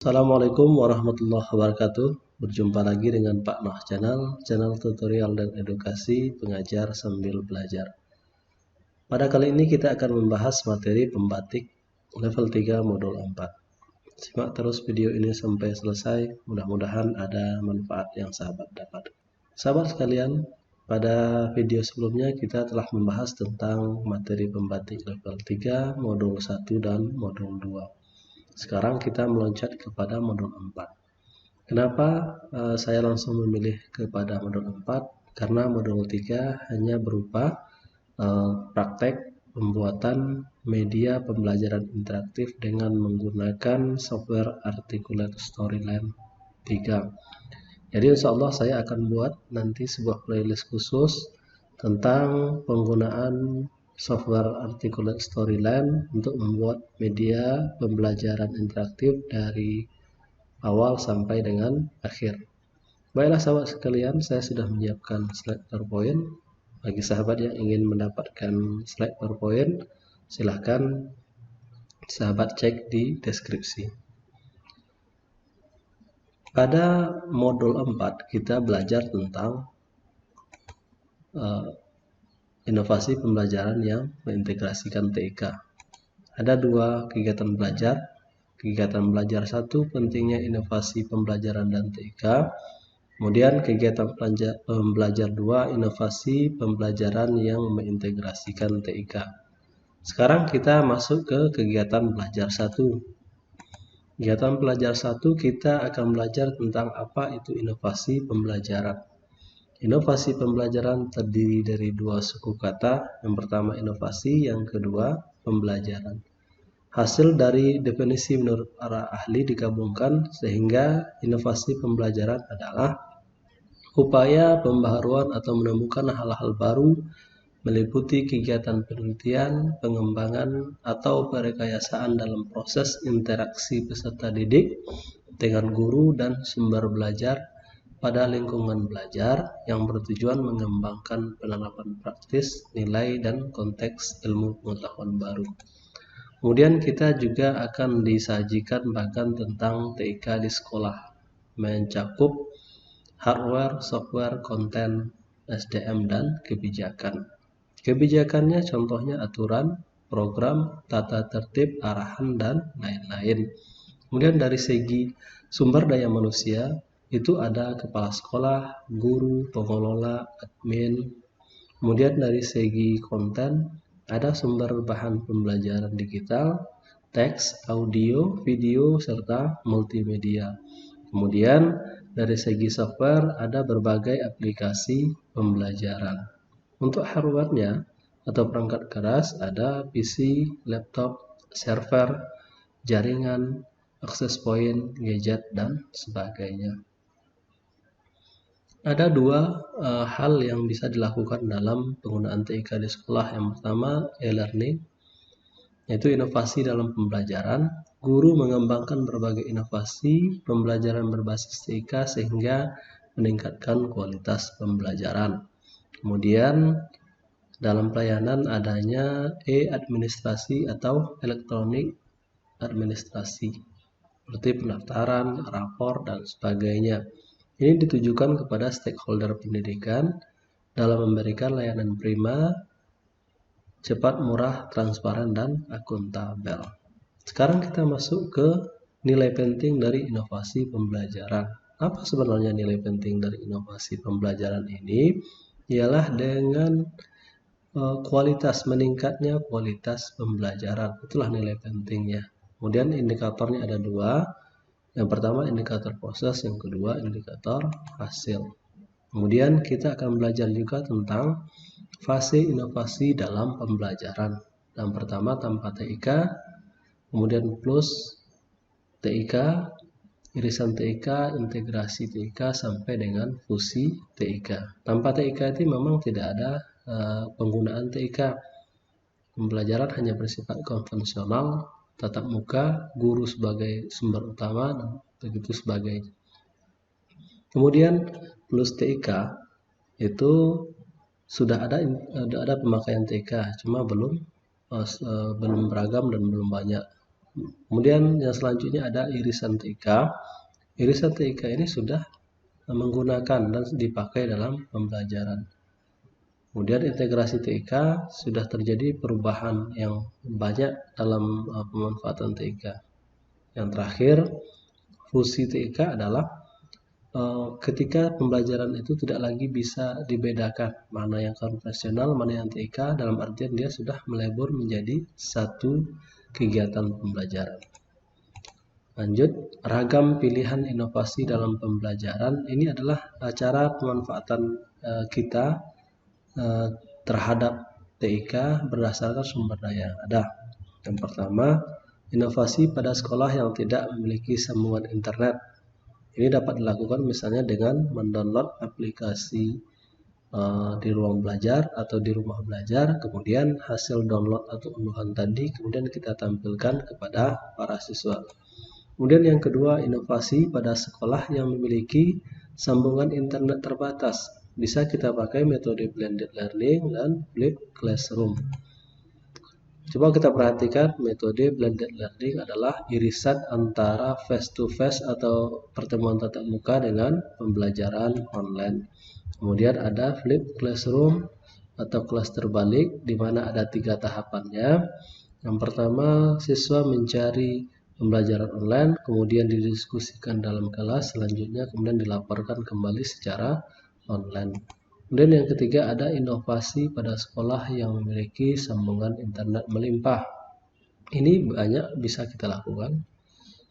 Assalamualaikum warahmatullahi wabarakatuh. Berjumpa lagi dengan Pak Noh channel tutorial dan edukasi pengajar sambil belajar. Pada kali ini kita akan membahas materi pembatik level 3 modul 4. Simak terus video ini sampai selesai, mudah-mudahan ada manfaat yang sahabat dapat. Sahabat sekalian, pada video sebelumnya kita telah membahas tentang materi pembatik level 3, modul 1 dan modul 2. Sekarang kita meloncat kepada modul 4. Kenapa saya langsung memilih kepada modul 4? Karena modul 3 hanya berupa praktek pembuatan media pembelajaran interaktif dengan menggunakan software Articulate Storyline 3. Jadi insya Allah saya akan buat nanti sebuah playlist khusus tentang penggunaan software Articulate Storyline untuk membuat media pembelajaran interaktif dari awal sampai dengan akhir. Baiklah sahabat sekalian, saya sudah menyiapkan slide PowerPoint. Bagi sahabat yang ingin mendapatkan slide PowerPoint, silahkan sahabat cek di deskripsi. Pada modul 4 kita belajar tentang inovasi pembelajaran yang mengintegrasikan TIK. Ada dua kegiatan belajar. Kegiatan belajar 1, pentingnya inovasi pembelajaran dan TIK. Kemudian kegiatan belajar 2, inovasi pembelajaran yang mengintegrasikan TIK. Sekarang kita masuk ke kegiatan belajar 1. Kegiatan belajar 1 kita akan belajar tentang apa itu inovasi pembelajaran. Inovasi pembelajaran terdiri dari dua suku kata, yang pertama inovasi, yang kedua pembelajaran. Hasil dari definisi menurut para ahli digabungkan sehingga inovasi pembelajaran adalah upaya pembaharuan atau menemukan hal-hal baru meliputi kegiatan penelitian, pengembangan, atau perekayasaan dalam proses interaksi peserta didik dengan guru dan sumber belajar pada lingkungan belajar yang bertujuan mengembangkan penerapan praktis, nilai, dan konteks ilmu pengetahuan baru. Kemudian kita juga akan disajikan bahkan tentang TIK di sekolah, mencakup hardware, software, konten, SDM, dan kebijakan. Kebijakannya contohnya aturan, program, tata tertib, arahan, dan lain-lain. Kemudian dari segi sumber daya manusia, itu ada kepala sekolah, guru, pengelola, admin. Kemudian dari segi konten, ada sumber bahan pembelajaran digital, teks, audio, video, serta multimedia. Kemudian dari segi software, ada berbagai aplikasi pembelajaran. Untuk hardware-nya atau perangkat keras, ada PC, laptop, server, jaringan, access point, gadget, dan sebagainya. Ada dua hal yang bisa dilakukan dalam penggunaan TIK di sekolah. Yang pertama, e-learning, yaitu inovasi dalam pembelajaran. Guru mengembangkan berbagai inovasi pembelajaran berbasis TIK sehingga meningkatkan kualitas pembelajaran. Kemudian dalam pelayanan adanya e-administrasi atau elektronik administrasi, seperti pendaftaran, rapor, dan sebagainya. Ini ditujukan kepada stakeholder pendidikan dalam memberikan layanan prima, cepat, murah, transparan, dan akuntabel. Sekarang kita masuk ke nilai penting dari inovasi pembelajaran. Apa sebenarnya nilai penting dari inovasi pembelajaran ini? Ialah dengan meningkatnya kualitas pembelajaran. Itulah nilai pentingnya. Kemudian indikatornya ada dua. Yang pertama indikator proses, yang kedua indikator hasil. Kemudian kita akan belajar juga tentang fase inovasi dalam pembelajaran. Yang pertama tanpa TIK, kemudian plus TIK, irisan TIK, integrasi TIK, sampai dengan fusi TIK. Tanpa TIK itu memang tidak ada penggunaan TIK. Pembelajaran hanya bersifat konvensional, tatap muka, guru sebagai sumber utama, dan begitu sebagainya. Kemudian plus TIK itu sudah ada pemakaian TIK, cuma belum beragam dan belum banyak. Kemudian yang selanjutnya ada irisan TIK. Irisan TIK ini sudah menggunakan dan dipakai dalam pembelajaran. Kemudian integrasi TIK sudah terjadi perubahan yang banyak dalam pemanfaatan TIK. Yang terakhir, fungsi TIK adalah ketika pembelajaran itu tidak lagi bisa dibedakan mana yang konvensional, mana yang TIK, dalam artian dia sudah melebur menjadi satu kegiatan pembelajaran. Lanjut, ragam pilihan inovasi dalam pembelajaran ini adalah cara pemanfaatan kita terhadap TIK berdasarkan sumber daya. Ada yang pertama, inovasi pada sekolah yang tidak memiliki sambungan internet. Ini dapat dilakukan misalnya dengan mendownload aplikasi di ruang belajar atau di rumah belajar, kemudian hasil download atau unduhan tadi kemudian kita tampilkan kepada para siswa. Kemudian yang kedua, inovasi pada sekolah yang memiliki sambungan internet terbatas. Bisa kita pakai metode blended learning dan flipped classroom. Coba kita perhatikan, metode blended learning adalah irisan antara face-to-face atau pertemuan tatap muka dengan pembelajaran online. Kemudian ada flipped classroom atau kelas terbalik, di mana ada 3 tahapannya. Yang pertama, siswa mencari pembelajaran online, kemudian didiskusikan dalam kelas, selanjutnya kemudian dilaporkan kembali secara online. Kemudian yang ketiga ada inovasi pada sekolah yang memiliki sambungan internet melimpah. Ini banyak bisa kita lakukan.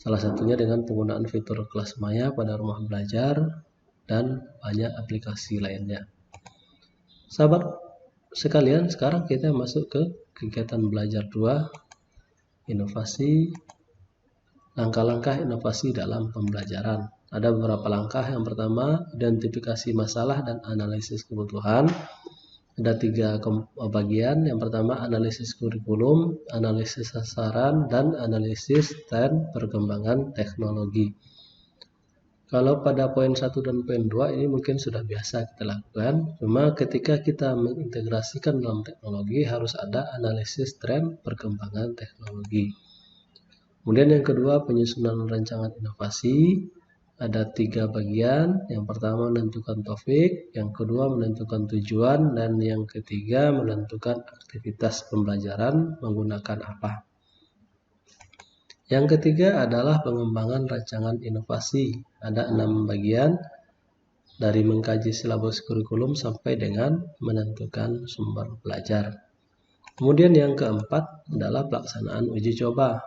Salah satunya dengan penggunaan fitur kelas maya pada rumah belajar dan banyak aplikasi lainnya. Sahabat sekalian, sekarang kita masuk ke kegiatan belajar 2, inovasi, langkah-langkah inovasi dalam pembelajaran. Ada beberapa langkah. Yang pertama, identifikasi masalah dan analisis kebutuhan. Ada 3 bagian. Yang pertama, analisis kurikulum, analisis sasaran, dan analisis tren perkembangan teknologi. Kalau pada poin 1 dan poin 2 ini mungkin sudah biasa kita lakukan. Cuma ketika kita mengintegrasikan dalam teknologi harus ada analisis tren perkembangan teknologi. Kemudian yang kedua, penyusunan rancangan inovasi. Ada 3 bagian. Yang pertama menentukan topik, yang kedua menentukan tujuan, dan yang ketiga menentukan aktivitas pembelajaran menggunakan apa. Yang ketiga adalah pengembangan rancangan inovasi. Ada 6 bagian, dari mengkaji silabus kurikulum sampai dengan menentukan sumber belajar. Kemudian yang keempat adalah pelaksanaan uji coba.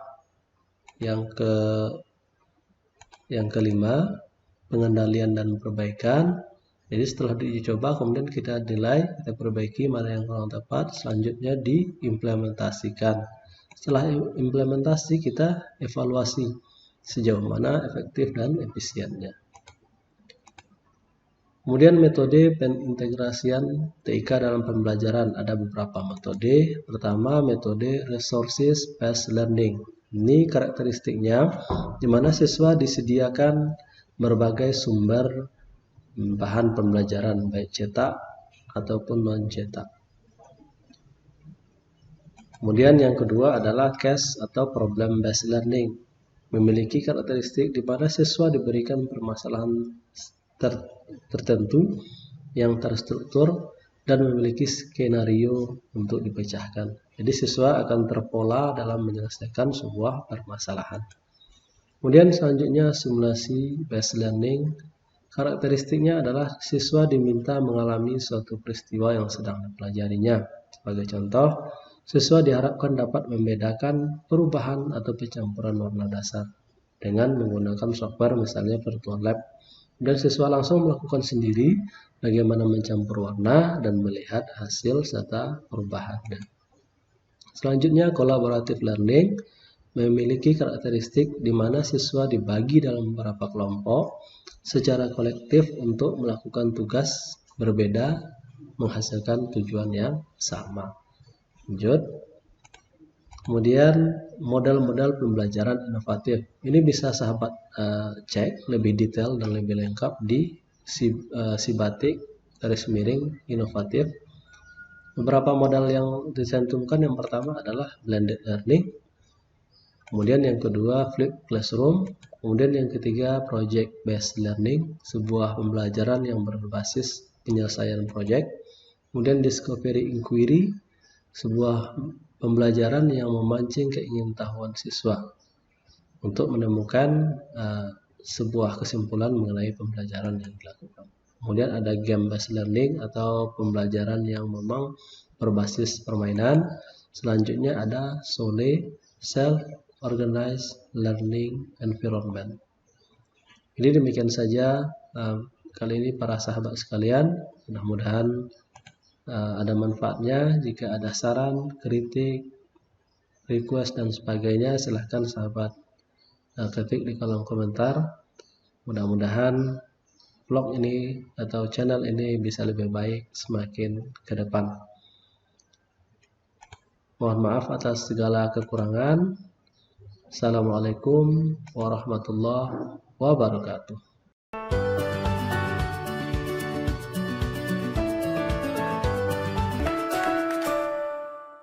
Yang kelima, pengendalian dan perbaikan. Jadi setelah diuji coba, kemudian kita nilai, kita perbaiki mana yang kurang tepat, selanjutnya diimplementasikan. Setelah implementasi, kita evaluasi sejauh mana efektif dan efisiennya. Kemudian metode pengintegrasian TIK dalam pembelajaran. Ada beberapa metode. Pertama, metode resources based learning. Ini karakteristiknya di mana siswa disediakan berbagai sumber bahan pembelajaran baik cetak ataupun non cetak. Kemudian yang kedua adalah case atau problem based learning. Memiliki karakteristik di mana siswa diberikan permasalahan tertentu yang terstruktur dan memiliki skenario untuk dipecahkan. Jadi siswa akan terpola dalam menyelesaikan sebuah permasalahan. Kemudian selanjutnya simulasi based learning. Karakteristiknya adalah siswa diminta mengalami suatu peristiwa yang sedang dipelajarinya. Sebagai contoh, siswa diharapkan dapat membedakan perubahan atau pencampuran warna dasar dengan menggunakan software misalnya virtual lab. Dan siswa langsung melakukan sendiri bagaimana mencampur warna dan melihat hasil serta perubahannya. Selanjutnya, collaborative learning memiliki karakteristik di mana siswa dibagi dalam beberapa kelompok secara kolektif untuk melakukan tugas berbeda menghasilkan tujuan yang sama. Lanjut. Kemudian model-model pembelajaran inovatif. Ini bisa sahabat cek lebih detail dan lebih lengkap di Sibatik _inovatif. Beberapa model yang dicantumkan, yang pertama adalah blended learning. Kemudian yang kedua, Flipped Classroom. Kemudian yang ketiga, Project Based Learning, sebuah pembelajaran yang berbasis penyelesaian proyek. Kemudian Discovery Inquiry, sebuah pembelajaran yang memancing keingintahuan siswa untuk menemukan sebuah kesimpulan mengenai pembelajaran yang dilakukan. Kemudian ada Game Based Learning atau pembelajaran yang memang berbasis permainan. Selanjutnya ada SOLE, Self Organized Learning Environment. Jadi demikian saja kali ini para sahabat sekalian. Mudah-mudahan ada manfaatnya. Jika ada saran, kritik, request dan sebagainya, silahkan sahabat ketik di kolom komentar. Mudah-mudahan vlog ini atau channel ini bisa lebih baik semakin ke depan. Mohon maaf atas segala kekurangan. Assalamualaikum warahmatullahi wabarakatuh.